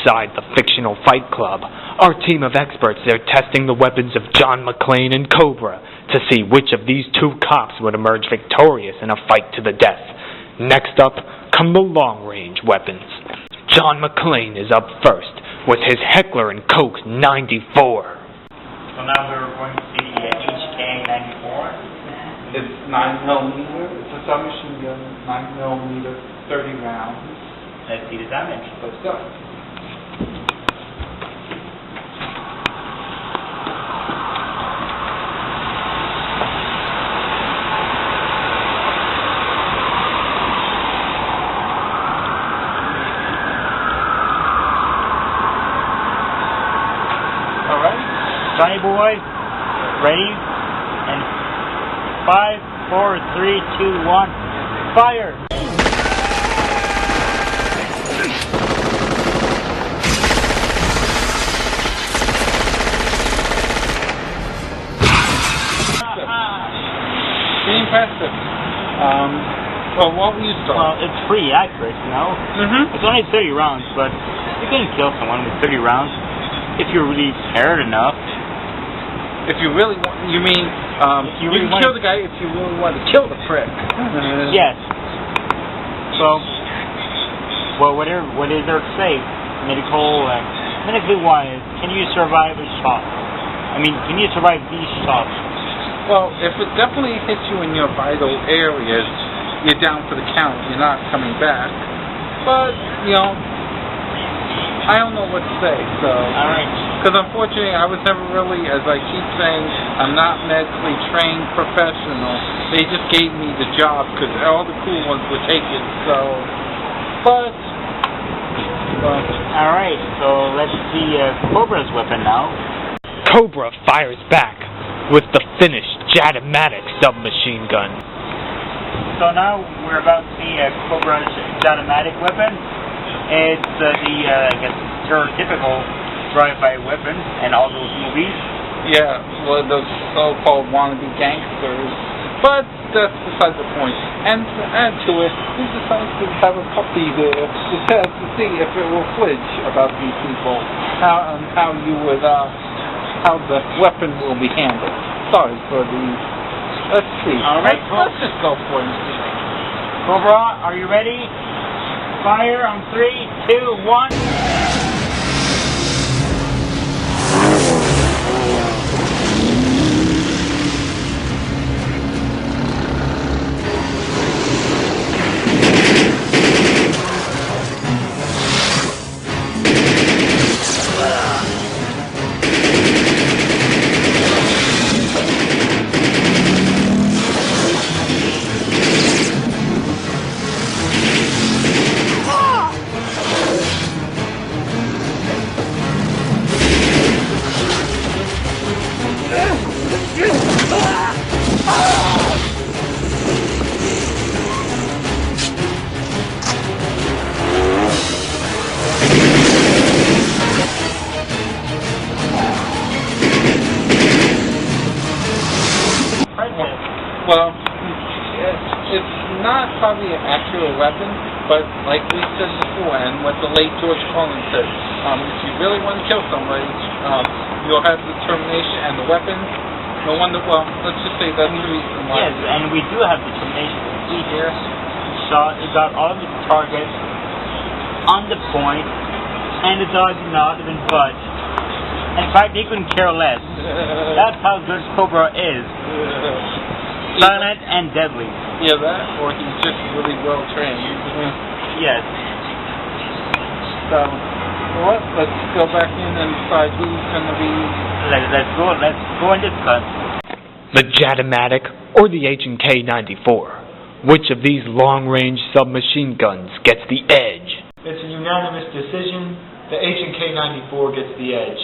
inside the fictional fight club, our team of experts are testing the weapons of John McClane and Cobra to see which of these two cops would emerge victorious in a fight to the death. Next up come the long-range weapons. John McClane is up first with his Heckler & Koch 94. So now we're going to see the HK 94. It's 9mm. It's a submachine gun, 9mm, 30 rounds. Let's see the damage. Let's go. Johnny boy, ready? And 5, 4, 3, 2, 1, fire! Pretty impressive. Well, what were you starting? Well, it's pretty accurate, you know? It's only 30 rounds, but you can kill someone with 30 rounds if you're really scared enough. If you really want, you mean, you can kill the guy if you really want to kill the prick. Yes. So, well, what is there to say? Medically wise, can you survive a shot? I mean, can you survive these shots? Well, if it definitely hits you in your vital areas, you're down for the count. You're not coming back. But, you know, I don't know what to say, so... Alright. Because unfortunately, I was never really, as I keep saying, I'm not medically trained professional. They just gave me the job because all the cool ones were taken, so... But... Alright, so let's see Cobra's weapon now. Cobra fires back with the finished Jatomatic submachine gun. So now we're about to see Cobra's Jatomatic weapon. It's I guess, stereotypical drive-by weapon in all those movies. Yeah, well, those so-called wannabe gangsters. But that's beside the point. And to add to it, we decided to have a puppy there to test to see if it will flinch about these people. How you would, how the weapon will be handled. Sorry for the... Let's see. Alright, let's just go for it. Cobra, are you ready? Fire on 3, 2, 1. Well, it's not probably an actual weapon, but like we said before, and what the late George Carlin said, if you really want to kill somebody, you'll have the determination and the weapon. No wonder, well, let's just say that's the reason why. Yes, and we do have determination. See here, he got all of his targets on the point, and the dog did not even budge. In fact, he couldn't care less. That's how good Cobra is. Silent and deadly. Yeah, that, or he's just really well trained. Yes. So, what? Let's go back in and decide who's going to be... Let's go and discuss. The Jatomatic or the H&K 94? Which of these long-range submachine guns gets the edge? It's a unanimous decision. The H&K 94 gets the edge.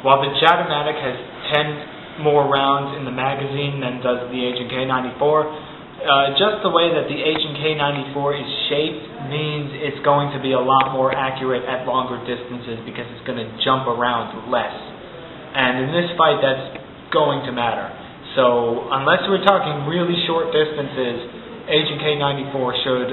While the Jatomatic has 10 more rounds in the magazine than does the H&K 94, just the way that the H&K 94 is shaped means it's going to be a lot more accurate at longer distances because it's going to jump around less. And in this fight, that's going to matter. So unless we're talking really short distances, H&K 94 should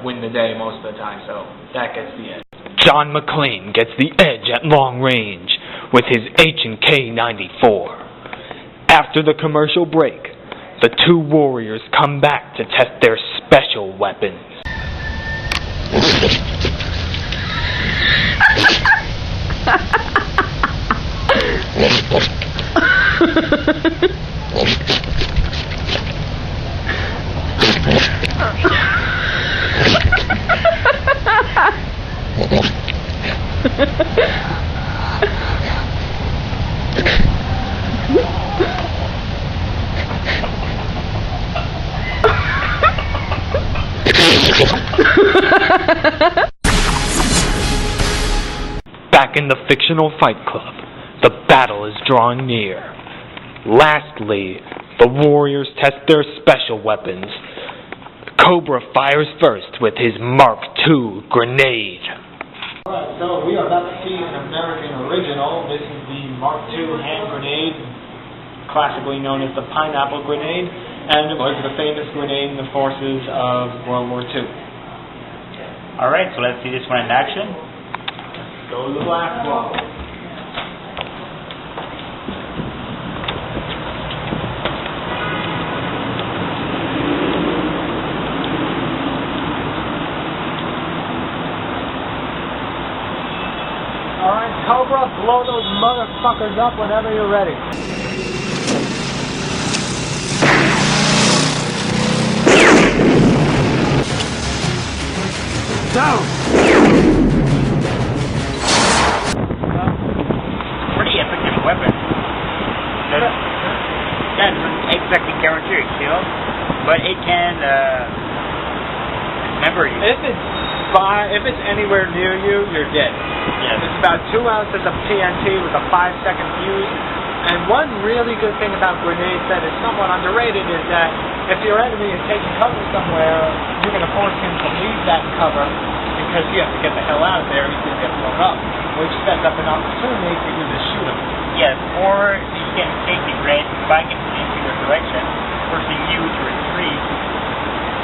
win the day most of the time. So that gets the edge. John McClane gets the edge at long range with his H&K 94. After the commercial break, the two warriors come back to test their special weapons. Back in the fictional fight club, the battle is drawing near. Lastly, the warriors test their special weapons. Cobra fires first with his Mark II grenade. Alright, so we are about to see an American original. This is the Mark II hand grenade, classically known as the pineapple grenade, and it was the famous grenade in the forces of World War II. Alright, so let's see this one in action. Let's go to the black wall. Alright, Cobra, blow those motherfuckers up whenever you're ready. Down! Pretty effective weapon. That doesn't exactly guarantee a kill, but it can remember you. If it's anywhere near you, you're dead. Yes. It's about 2 ounces of TNT with a 5-second fuse. And one really good thing about grenades that is somewhat underrated is that if your enemy is taking cover somewhere, you're going to force him to leave that cover because you have to get the hell out of there or he's going to get blown up, which sets up an opportunity for you to shoot him. Yes, or you can take the grenade, spike it into your direction, forcing you to retreat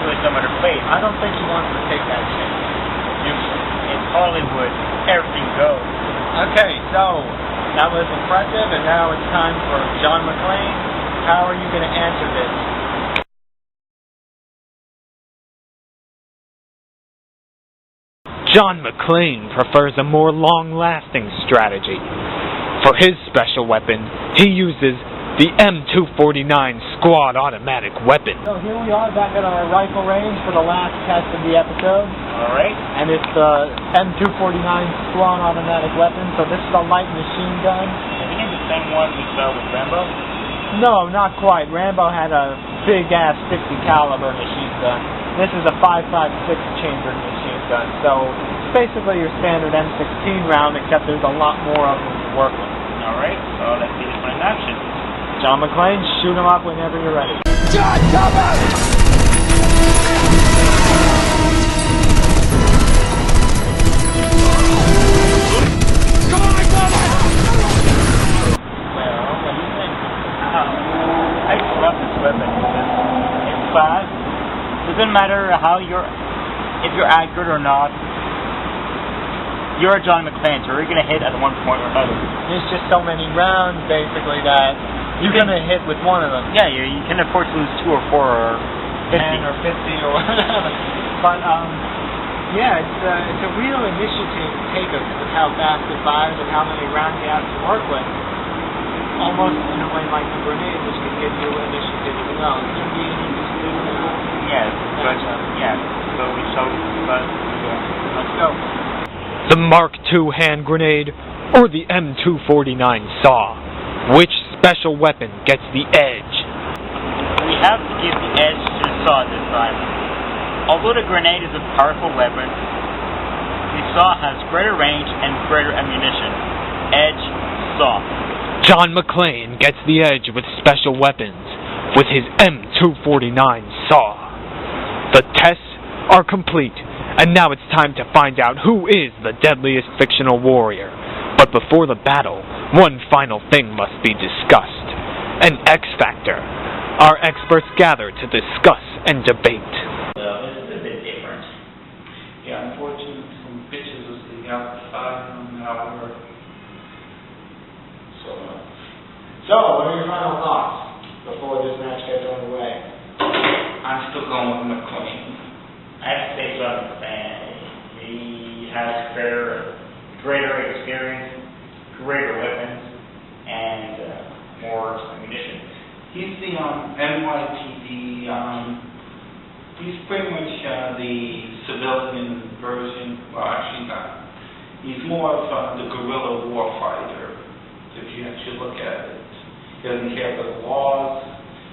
to some other place. I don't think he wants to take that chance. In Hollywood, everything goes. Okay, so that was impressive, and now it's time for John McClane. How are you going to answer this? John McClane prefers a more long-lasting strategy. For his special weapon, he uses the M249 squad automatic weapon. So here we are back at our rifle range for the last test of the episode. Alright. And it's the M249 squad automatic weapon. So this is a light machine gun. I think it's the same one we saw with Rambo. No, not quite. Rambo had a big-ass 50 caliber machine gun. This is a 5.56 chambered machine gun. So it's basically your standard M16 round, except there's a lot more of them to work with. Alright, so let's see this one in action. John McClane, shoot him up whenever you're ready. John, cover! Come on, cover! Well, what do you think? I just love this weapon. It's fast. Doesn't matter if you're accurate or not. You're John McClane, so you're going to hit at one point or another. There's just so many rounds, basically, that you're going to hit with one of them. Yeah, you can afford to lose 2 or 4 or 50. 10 or 50 or whatever. But, yeah, it's a real initiative to take with how fast it fires and how many rounds you have to work with. Almost in a way like the grenade, which can give you initiative as well. It's going to be an easy Yes, but, yeah. So we shall, let's go. The Mark II hand grenade or the M249 saw. Which special weapon gets the edge? We have to give the edge to the saw this time. Although the grenade is a powerful weapon, the saw has greater range and greater ammunition. Edge, saw. John McClane gets the edge with special weapons with his M249 saw. The tests are complete, and now it's time to find out who is the deadliest fictional warrior. But before the battle, one final thing must be discussed. An X Factor. Our experts gather to discuss and debate. This is a bit different. Yeah, unfortunately, some bitches will stick out an hour. So, what are your final thoughts before this match gets underway? I'm still going with McClane. I have to say John McClane. He has greater experience, greater weapons, and more ammunition. He's the NYPD. He's pretty much the civilian version. Well, actually not. He's more of the guerrilla warfighter, if you actually look at it. He doesn't care for the laws.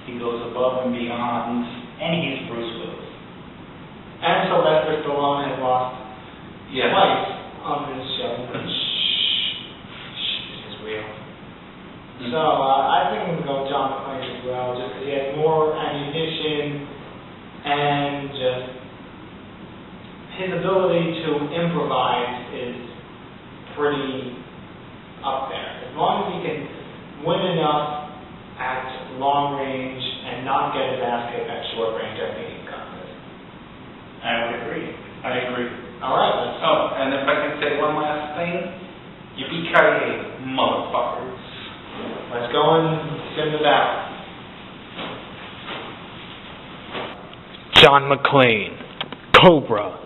He goes above and beyond. And he's Bruce Willis. And Sylvester Stallone has lost Yes. twice on this show. This is real. So, I think I'm going to go with John McClane as well, just because he has more ammunition and just his ability to improvise is pretty up there. As long as he can win enough at long range and not get his ass kicked at short range, I think he can cut this. I would agree. I agree. All right, let's Oh, and if I can say one last thing, yippee-ki-yay, motherfuckers. Let's go and sim the battle. John McClane, Cobra,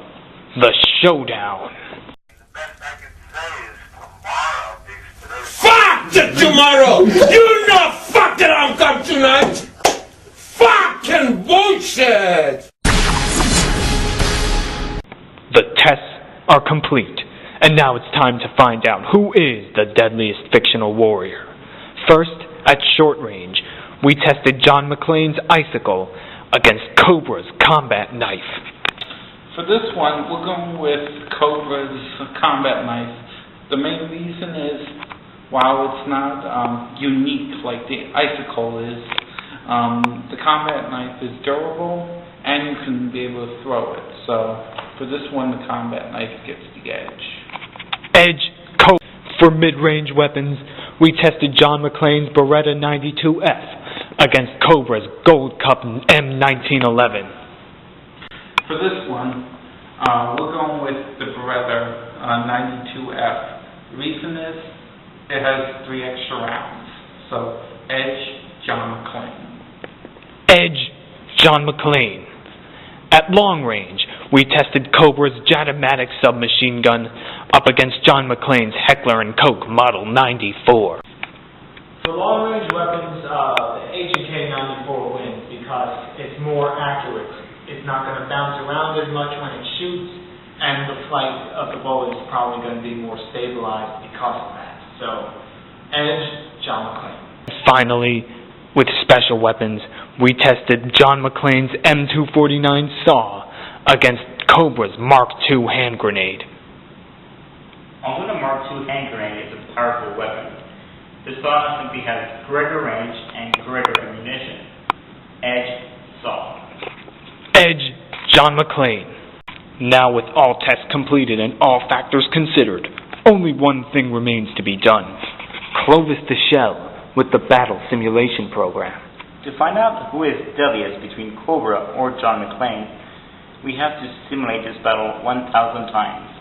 the showdown. Fuck it tomorrow! You know fucking I'll come tonight! Fucking bullshit! The tests are complete, and now it's time to find out who is the deadliest fictional warrior. First, at short range, we tested John McClane's icicle against Cobra's combat knife. For this one, we're going with Cobra's combat knife. The main reason is, while it's not unique like the icicle is, the combat knife is durable and you can be able to throw it. So for this one, the combat knife gets the edge. Edge Cobra. For mid-range weapons, we tested John McClane's Beretta 92F against Cobra's Gold Cup M1911. For this one, we're going with the Beretta 92F. The reason is, it has 3 extra rounds. So, edge, John McClane. Edge, John McClane. At long range, we tested Cobra's Jatomatic submachine gun up against John McClane's Heckler & Koch Model 94. For long-range weapons, the H&K 94 wins because it's more accurate. It's not going to bounce around as much when it shoots, and the flight of the bullet is probably going to be more stabilized because of that. So, edge, John McClane. Finally, with special weapons, we tested John McClane's M249 saw against Cobra's Mark II hand grenade. Although the Mark II hand grenade is a powerful weapon, the saw simply has greater range and greater ammunition. Edge, saw. Edge, John McClane. Now with all tests completed and all factors considered, only one thing remains to be done. Clovis the Shell with the battle simulation program. To find out who is deadliest between Cobra or John McClane, we have to simulate this battle 1,000 times.